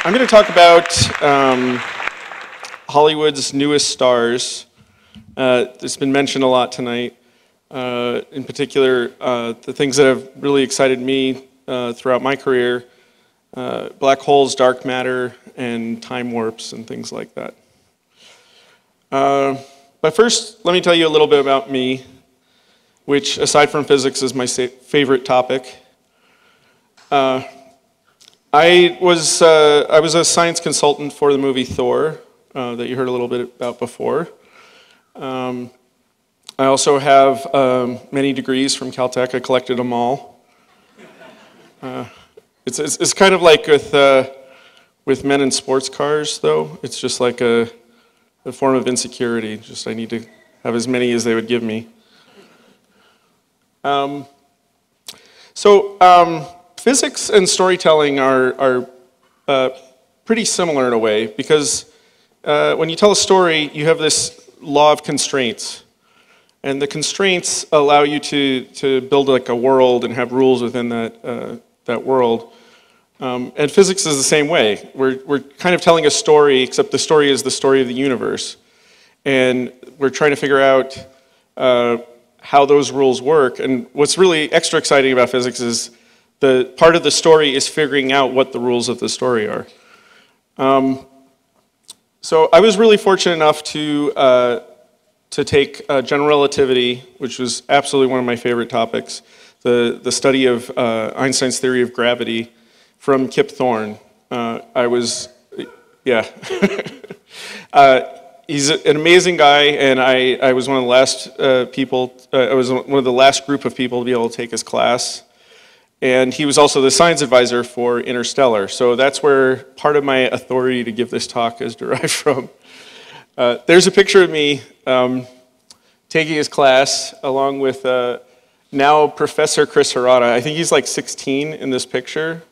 I'm going to talk about Hollywood's newest stars. It's been mentioned a lot tonight. In particular, the things that have really excited me throughout my career, black holes, dark matter, and time warps, and things like that. But first, let me tell you a little bit about me, which, aside from physics, is my favorite topic. I was a science consultant for the movie THOR that you heard a little bit about before. I also have many degrees from Caltech. I collected them all. It's kind of like with men in sports cars, though. It's just like a form of insecurity. Just I need to have as many as they would give me. Physics and storytelling are pretty similar in a way, because when you tell a story, you have this law of constraints. And the constraints allow you to build like a world and have rules within that world. And physics is the same way. We're kind of telling a story, except the story is the story of the universe. And we're trying to figure out how those rules work. And what's really extra exciting about physics is the part of the story is figuring out what the rules of the story are. So I was really fortunate enough to take general relativity, which was absolutely one of my favorite topics, the study of Einstein's theory of gravity from Kip Thorne. He's an amazing guy, and I was one of the last I was one of the last group of people to be able to take his class. And he was also the science advisor for Interstellar. So that's where part of my authority to give this talk is derived from. There's a picture of me taking his class along with now Professor Chris Harada. I think he's like 16 in this picture,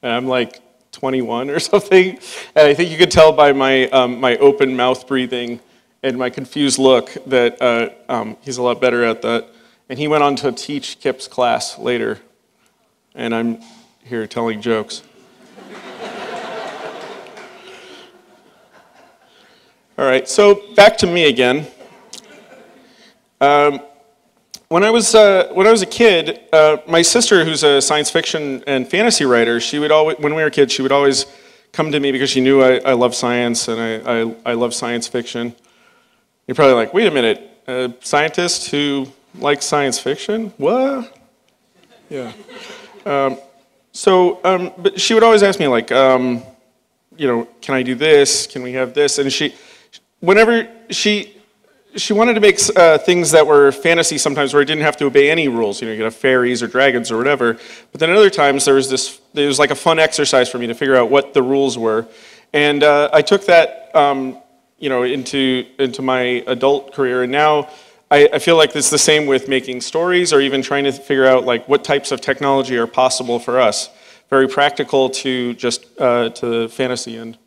and I'm like 21 or something. And I think you could tell by my my open mouth breathing and my confused look that he's a lot better at that. And he went on to teach Kip's class later. And I'm here telling jokes. All right, so back to me again. When I was a kid, my sister, who's a science fiction and fantasy writer, she would always, when we were kids, she would always come to me because she knew I love science and I love science fiction. You're probably like, wait a minute, a scientist who likes science fiction? What? Yeah. But she would always ask me, like, can I do this? Can we have this? And whenever she wanted to make things that were fantasy sometimes where it didn't have to obey any rules. You could have fairies or dragons or whatever. But then at other times there was like a fun exercise for me to figure out what the rules were. And I took that, into my adult career. And now I feel like it's the same with making stories or even trying to figure out like what types of technology are possible for us. Very practical to just to the fantasy end.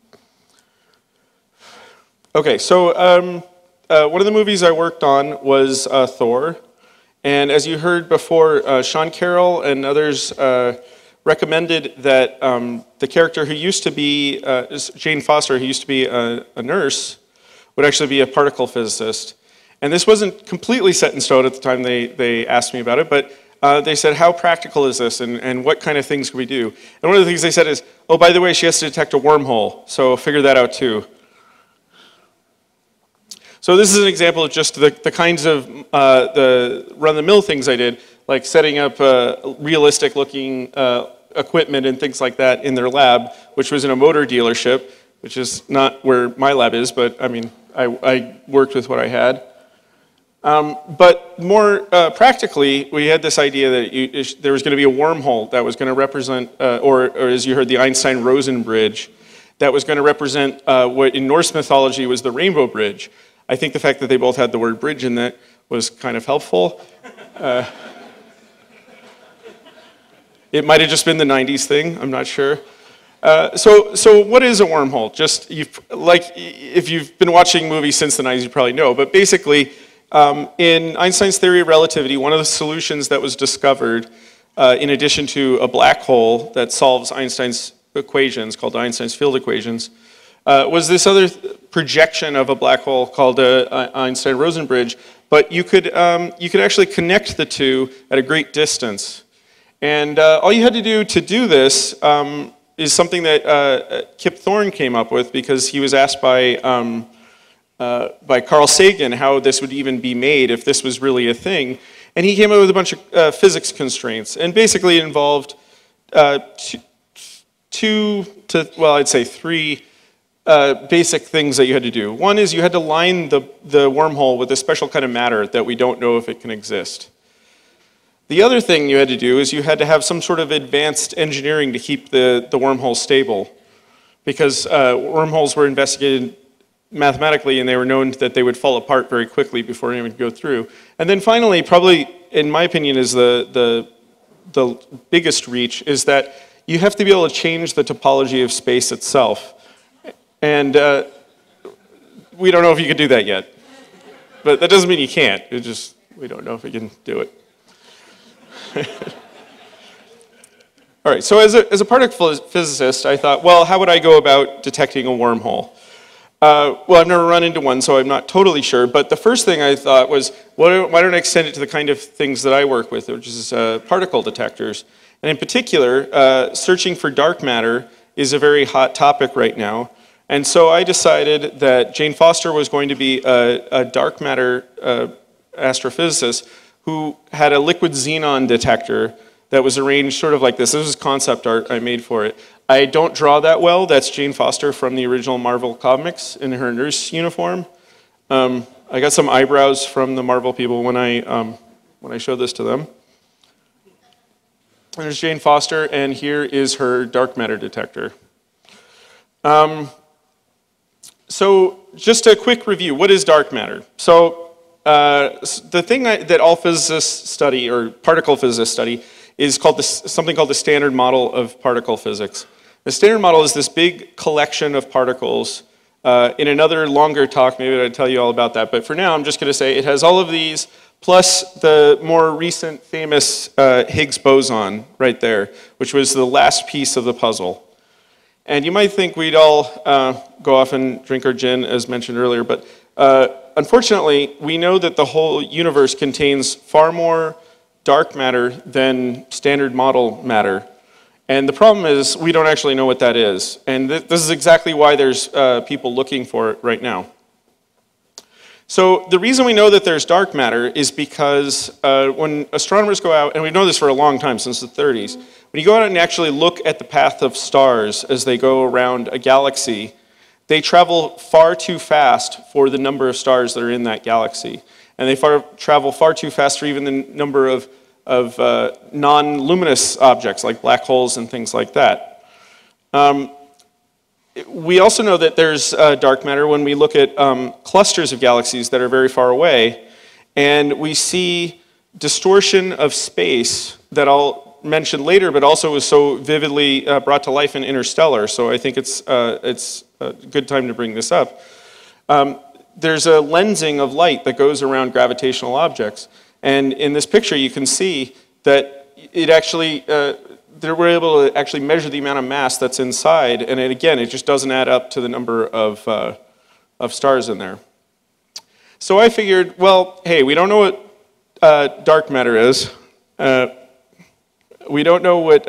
Okay, so one of the movies I worked on was THOR. And as you heard before, Sean Carroll and others recommended that the character who used to be, Jane Foster, who used to be a nurse, would actually be a particle physicist. And this wasn't completely set in stone at the time they asked me about it, but they said, how practical is this and what kind of things can we do? And one of the things they said is, oh, by the way, she has to detect a wormhole, so figure that out too. So this is an example of just the kinds of the run-of-the-mill things I did, like setting up realistic looking equipment and things like that in their lab, which was in a motor dealership, which is not where my lab is, but I mean, I worked with what I had. But more practically, we had this idea that there was going to be a wormhole that was going to represent, or as you heard, the Einstein-Rosen bridge, that was going to represent what in Norse mythology was the Rainbow Bridge. I think the fact that they both had the word bridge in that was kind of helpful. It might have just been the 90s thing, I'm not sure. So what is a wormhole? Just, if you've been watching movies since the 90s, you probably know, but basically, in Einstein's theory of relativity, one of the solutions that was discovered, in addition to a black hole that solves Einstein's equations called Einstein's field equations, was this other projection of a black hole called Einstein-Rosen bridge, but you could actually connect the two at a great distance. And all you had to do this is something that Kip Thorne came up with, because he was asked by Carl Sagan how this would even be made if this was really a thing. And he came up with a bunch of physics constraints. And basically it involved three basic things that you had to do. One is you had to line the wormhole with a special kind of matter that we don't know if it can exist. The other thing you had to do is you had to have some sort of advanced engineering to keep the wormhole stable, because wormholes were investigated mathematically, and they were known that they would fall apart very quickly before anyone could go through. And then finally, probably in my opinion is the biggest reach, is that you have to be able to change the topology of space itself. And we don't know if you can do that yet. But that doesn't mean you can't. It's just, we don't know if we can do it. All right, so as a particle physicist, I thought, well, how would I go about detecting a wormhole? Well, I've never run into one, so I'm not totally sure. But the first thing I thought was, why don't I extend it to the kind of things that I work with, which is particle detectors. And in particular, searching for dark matter is a very hot topic right now. And so I decided that Jane Foster was going to be a dark matter astrophysicist who had a liquid xenon detector that was arranged sort of like this. This was concept art I made for it. I don't draw that well. That's Jane Foster from the original Marvel comics in her nurse uniform. I got some eyebrows from the Marvel people when I showed this to them. There's Jane Foster, and here is her dark matter detector. So just a quick review. What is dark matter? So the thing that all physicists study, or particle physicists study, is called something called the standard model of particle physics. The standard model is this big collection of particles. In another longer talk, maybe I'd tell you all about that. But for now, I'm just going to say it has all of these, plus the more recent famous Higgs boson right there, which was the last piece of the puzzle. And you might think we'd all go off and drink our gin, as mentioned earlier, but unfortunately, we know that the whole universe contains far more dark matter than standard model matter. And the problem is, we don't actually know what that is. And this is exactly why there's people looking for it right now. So the reason we know that there's dark matter is because when astronomers go out, and we've known this for a long time, since the 30s, when you go out and actually look at the path of stars as they go around a galaxy, they travel far too fast for the number of stars that are in that galaxy. And they travel far too fast for even the number of non-luminous objects like black holes and things like that. We also know that there's dark matter when we look at clusters of galaxies that are very far away, and we see distortion of space that I'll mention later, but also was so vividly brought to life in Interstellar, so I think it's a good time to bring this up. There's a lensing of light that goes around gravitational objects, and in this picture you can see that it actually, they were able to actually measure the amount of mass that's inside, and again, it just doesn't add up to the number of stars in there. So I figured, well, hey, we don't know what dark matter is. We don't know what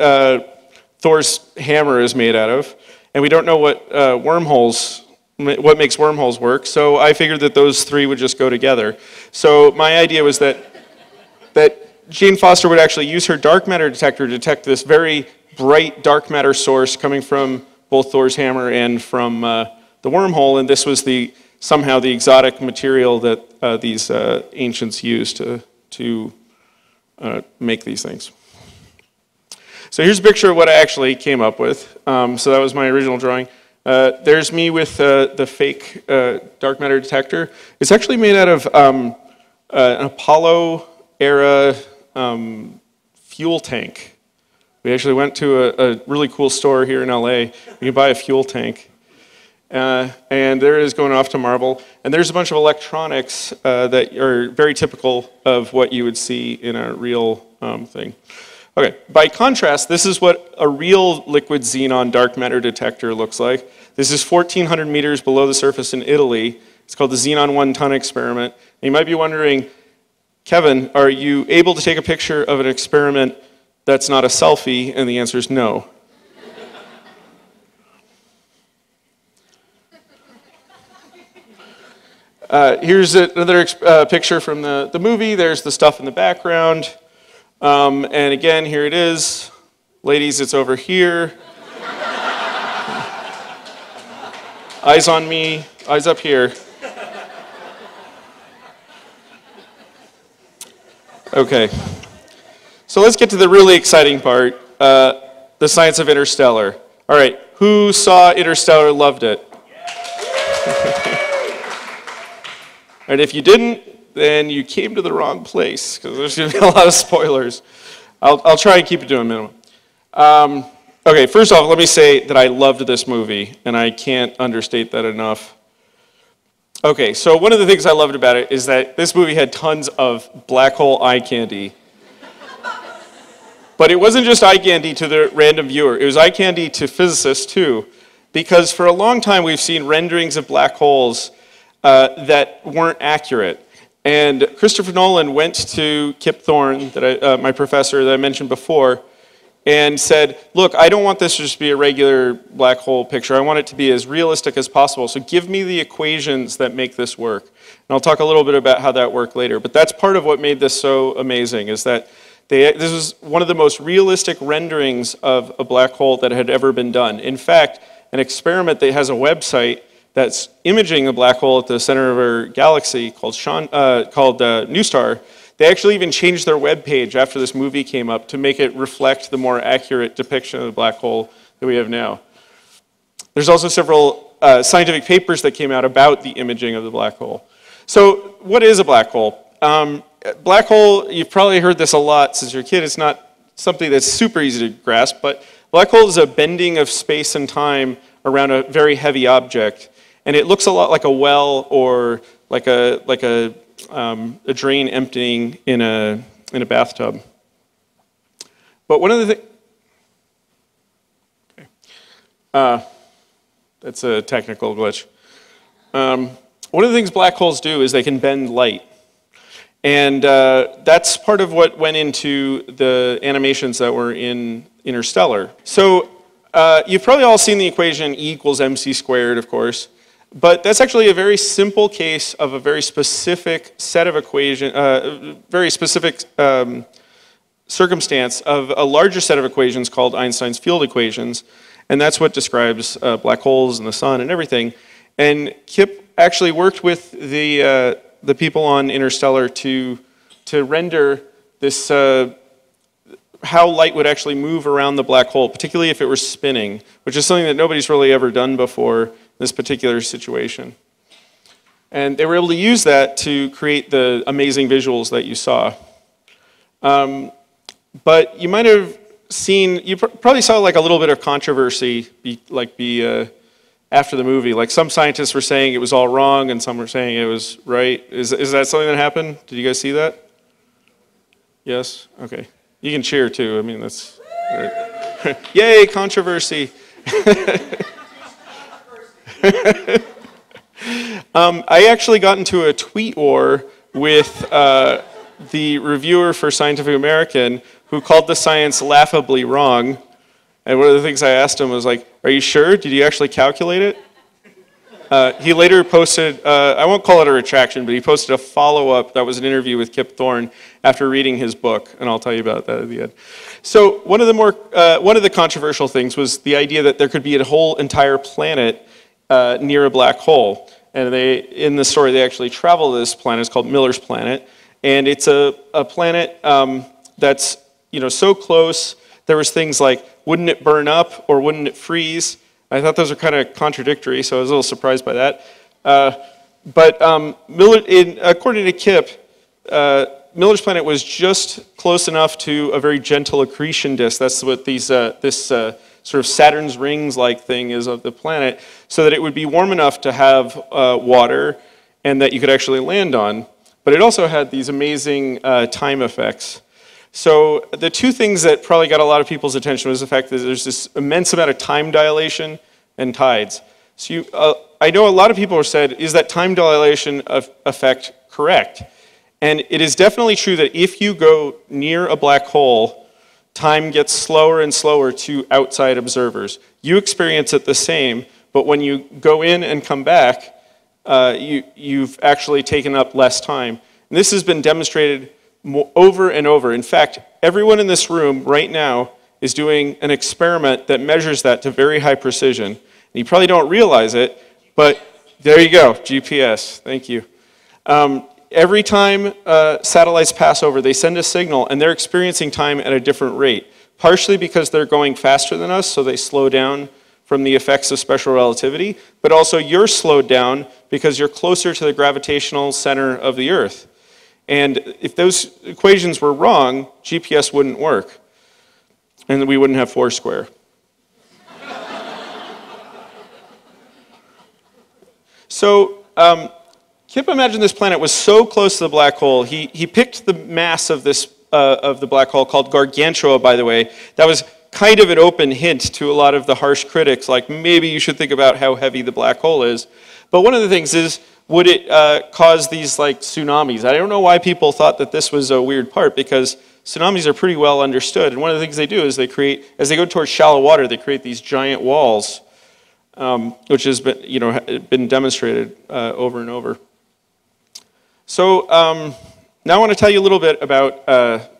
Thor's hammer is made out of, and we don't know what what makes wormholes work, so I figured that those three would just go together. So my idea was that Jane Foster would actually use her dark matter detector to detect this very bright dark matter source coming from both Thor's hammer and from the wormhole, and this was somehow the exotic material that these ancients used to make these things. So here's a picture of what I actually came up with. So that was my original drawing. There's me with the fake dark matter detector. It's actually made out of an Apollo-era fuel tank. We actually went to a really cool store here in LA. You can buy a fuel tank. And there it is going off to Marvel. And there's a bunch of electronics that are very typical of what you would see in a real thing. Okay, by contrast, this is what a real liquid xenon dark matter detector looks like. This is 1,400 meters below the surface in Italy. It's called the Xenon 1-ton experiment. And you might be wondering, Kevin, are you able to take a picture of an experiment that's not a selfie? And the answer is no. Here's another picture from the movie. There's the stuff in the background. And again, here it is. Ladies, it's over here. Eyes on me, eyes up here. Okay. So let's get to the really exciting part, the science of Interstellar. All right, who saw Interstellar, loved it? And if you didn't, then you came to the wrong place, because there's going to be a lot of spoilers. I'll try and keep it to a minimum. Okay, first off, let me say that I loved this movie, and I can't understate that enough. Okay, so one of the things I loved about it is that this movie had tons of black hole eye candy. But it wasn't just eye candy to the random viewer, it was eye candy to physicists too, because for a long time we've seen renderings of black holes that weren't accurate. And Christopher Nolan went to Kip Thorne, my professor that I mentioned before, and said, look, I don't want this to just be a regular black hole picture. I want it to be as realistic as possible. So give me the equations that make this work. And I'll talk a little bit about how that worked later. But that's part of what made this so amazing, is that this was one of the most realistic renderings of a black hole that had ever been done. In fact, an experiment that has a website that's imaging a black hole at the center of our galaxy called NuStar, they actually even changed their web page after this movie came up to make it reflect the more accurate depiction of the black hole that we have now. There's also several scientific papers that came out about the imaging of the black hole. So what is a black hole? Black hole, you've probably heard this a lot since you're a kid. It's not something that's super easy to grasp, but black hole is a bending of space and time around a very heavy object. And it looks a lot like a well or like a drain emptying in a bathtub. But one of the things, that's a technical glitch. One of the things black holes do is they can bend light. And that's part of what went into the animations that were in Interstellar. So you've probably all seen the equation E equals mc squared, of course. But that's actually a very simple case of a very specific set of equations, very specific circumstance of a larger set of equations called Einstein's field equations. And that's what describes black holes and the sun and everything. And Kip actually worked with the people on Interstellar to render this, how light would actually move around the black hole, particularly if it were spinning, which is something that nobody's really ever done before in this particular situation. And they were able to use that to create the amazing visuals that you saw. But you might have seen, you probably saw like a little bit of controversy after the movie. Like some scientists were saying it was all wrong and some were saying it was right. Is that something that happened? Did you guys see that? Yes? Okay. You can cheer too. I mean, that's... Yay, controversy. I actually got into a tweet war with the reviewer for Scientific American who called the science laughably wrong. And one of the things I asked him was like, are you sure? Did you actually calculate it? He later posted, I won't call it a retraction, but he posted a follow-up that was an interview with Kip Thorne after reading his book, and I'll tell you about that at the end. So one of the controversial things was the idea that there could be a whole entire planet near a black hole. And in the story, they actually travel to this planet. It's called Miller's Planet, and it's a planet that's so close. There was things like, wouldn't it burn up or wouldn't it freeze? I thought those were kind of contradictory, so I was a little surprised by that. According to Kip, Miller's Planet was just close enough to a very gentle accretion disk. That's what this sort of Saturn's rings-like thing is of the planet, so that it would be warm enough to have water and that you could actually land on. But it also had these amazing time effects. So the two things that probably got a lot of people's attention was the fact that there's this immense amount of time dilation and tides. So I know a lot of people have said, is that time dilation effect correct? And it is definitely true that if you go near a black hole, time gets slower and slower to outside observers. You experience it the same, but when you go in and come back, you've actually taken up less time. And this has been demonstrated over and over. In fact, everyone in this room right now is doing an experiment that measures that to very high precision. And you probably don't realize it, but there you go, GPS, thank you. Every time satellites pass over, they send a signal, and they're experiencing time at a different rate, partially because they're going faster than us, so they slow down from the effects of special relativity, but also you're slowed down because you're closer to the gravitational center of the Earth. And if those equations were wrong, GPS wouldn't work, and we wouldn't have Foursquare. So Kip imagined this planet was so close to the black hole. He picked the mass of this of the black hole, called Gargantua, by the way. That was kind of an open hint to a lot of the harsh critics, like maybe you should think about how heavy the black hole is. But one of the things is, would it cause these like tsunamis? I don't know why people thought that this was a weird part, because tsunamis are pretty well understood. And one of the things they do is they create, as they go towards shallow water, they create these giant walls, which has been, been demonstrated over and over. So now I want to tell you a little bit about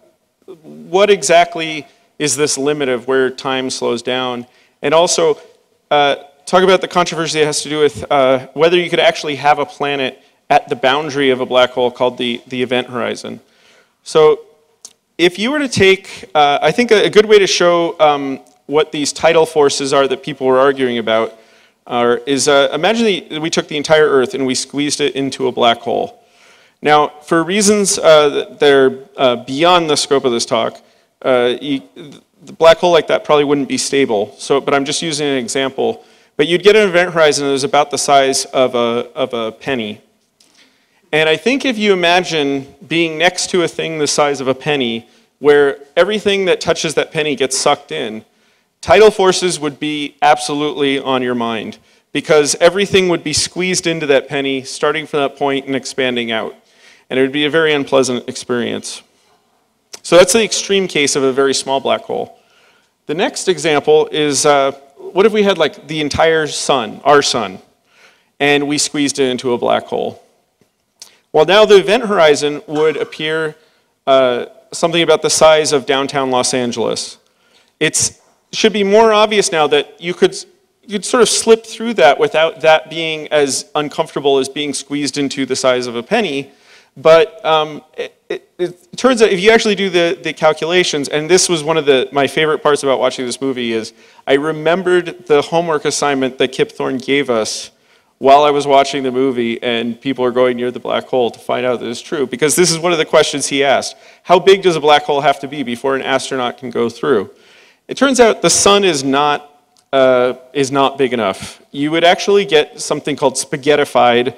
what exactly is this limit of where time slows down, and also talk about the controversy that has to do with whether you could actually have a planet at the boundary of a black hole called the event horizon. So if you were to take, I think a good way to show what these tidal forces are that people were arguing about is imagine we took the entire Earth and we squeezed it into a black hole. Now, for reasons that are beyond the scope of this talk, the black hole like that probably wouldn't be stable. So, but I'm just using an example. But you'd get an event horizon that was about the size of a penny. And I think if you imagine being next to a thing the size of a penny, where everything that touches that penny gets sucked in, tidal forces would be absolutely on your mind, because everything would be squeezed into that penny, starting from that point and expanding out. And it would be a very unpleasant experience. So that's the extreme case of a very small black hole. The next example is, what if we had like the entire sun, our sun, and we squeezed it into a black hole? Well, now the event horizon would appear something about the size of downtown Los Angeles. It should be more obvious now that you could sort of slip through that without that being as uncomfortable as being squeezed into the size of a penny. But it turns out if you actually do the calculations, and this was one of my favorite parts about watching this movie, is I remembered the homework assignment that Kip Thorne gave us while I was watching the movie, and people are going near the black hole to find out that it's true, because this is one of the questions he asked. How big does a black hole have to be before an astronaut can go through? It turns out the sun is not big enough. You would actually get something called spaghettified.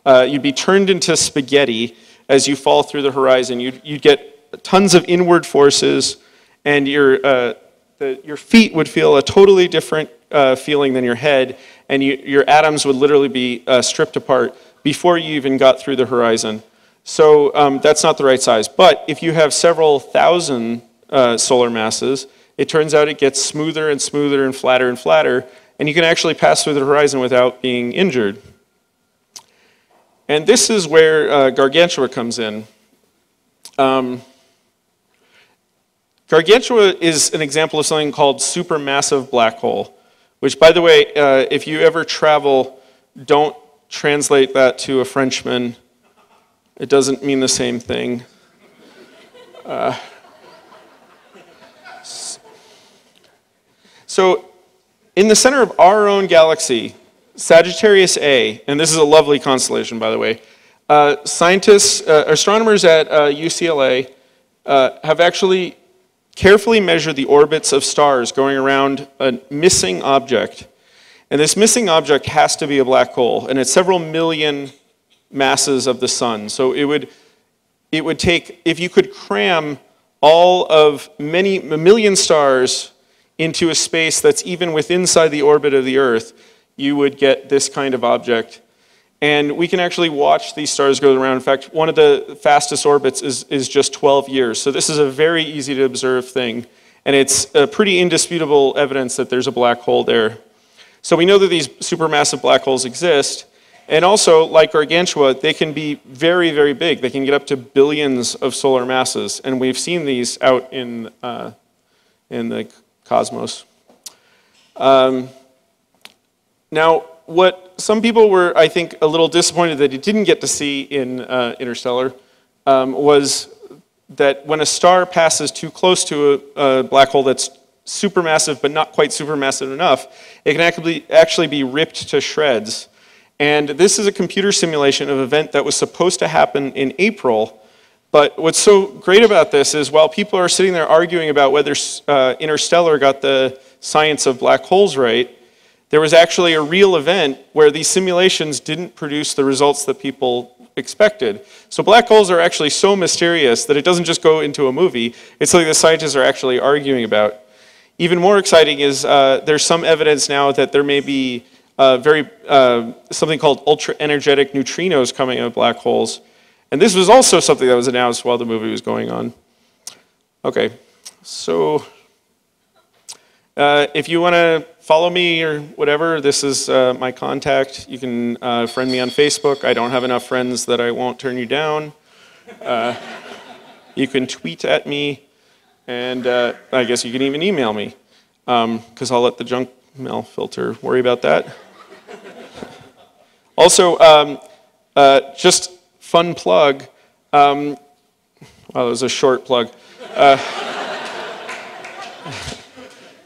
You'd be turned into spaghetti as you fall through the horizon. You'd get tons of inward forces, and your feet would feel a totally different feeling than your head, and your atoms would literally be stripped apart before you even got through the horizon. So that's not the right size. But if you have several thousand solar masses, it turns out it gets smoother and smoother and flatter, and you can actually pass through the horizon without being injured. And this is where Gargantua comes in. Gargantua is an example of something called supermassive black hole, which, by the way, if you ever travel, don't translate that to a Frenchman. It doesn't mean the same thing. So, in the center of our own galaxy, Sagittarius A, and this is a lovely constellation, by the way, astronomers at UCLA have actually carefully measured the orbits of stars going around a missing object. And this missing object has to be a black hole, and it's several million masses of the sun. So it would take, if you could cram all of a million stars into a space that's even inside the orbit of the Earth, you would get this kind of object. And we can actually watch these stars go around. In fact, one of the fastest orbits is just 12 years. So this is a very easy to observe thing. And it's pretty indisputable evidence that there's a black hole there. So we know that these supermassive black holes exist. And also, like Gargantua, they can be very, very big. They can get up to billions of solar masses. And we've seen these out in the cosmos. Now, what some people were, I think, a little disappointed that you didn't get to see in Interstellar was that when a star passes too close to a black hole that's supermassive but not quite supermassive enough, it can actually be ripped to shreds. And this is a computer simulation of an event that was supposed to happen in April. But what's so great about this is while people are sitting there arguing about whether Interstellar got the science of black holes right, there was actually a real event where these simulations didn't produce the results that people expected. So black holes are actually so mysterious that it doesn't just go into a movie. It's something the scientists are actually arguing about. Even more exciting is there's some evidence now that there may be something called ultra-energetic neutrinos coming out of black holes. And this was also something that was announced while the movie was going on. Okay, so if you want to follow me or whatever, this is my contact. You can friend me on Facebook. I don't have enough friends that I won't turn you down. You can tweet at me, and I guess you can even email me, because I'll let the junk mail filter worry about that. Also, just fun plug. Well, it was a short plug.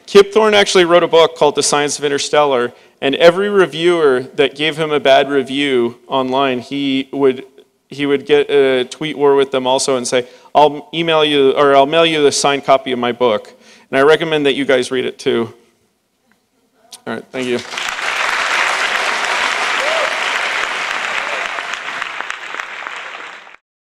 Kip Thorne actually wrote a book called The Science of Interstellar, and every reviewer that gave him a bad review online, he would get a tweet war with them also and say, I'll email you, or I'll mail you the signed copy of my book. And I recommend that you guys read it too. All right, thank you.